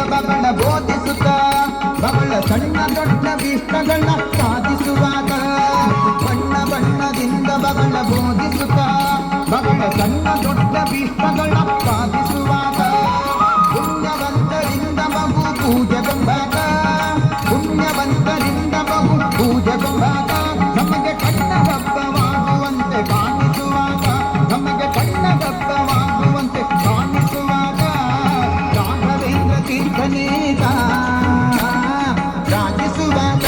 ಬಗಳ ಬೋಧಿಸುತ್ತ ಬಗಳ ಸಣ್ಣ ದೊಡ್ಡ ಭೀಷ್ಟಗಳನ್ನ ಸಾಧಿಸುವಾಗ ಬಣ್ಣ ಬಣ್ಣದಿಂದ ಬಗಳ ಬೋಧಿಸುತ್ತ ಬಗಳ ಸಣ್ಣ ದೊಡ್ಡ ಭೀಷ್ಟಗಳನ್ನ ಸಾಧಿಸುವಾಗ ಪುಣ್ಯವಂತರಿಂದ ಬಹು ಪೂಜೆಗೊಂಡಾಗ ಪುಣ್ಯವಂತರಿಂದ ಬಹು ಪೂಜೆಗೊಂಡಾಗ ನಮಗೆ ಕಣ್ಣಗಪ್ಪವಾಗುವಂತೆ ಕಾಣಿಸುವಾಗ ನಮಗೆ ಕಣ್ಣಗಪ್ಪವಾಗುವಂತೆ ಕಾಣಿಸುವಾಗ ರಾಘವೇಂದ್ರ ತೀರ್ಥನೇತ ರಾಜಿಸುವಾಗ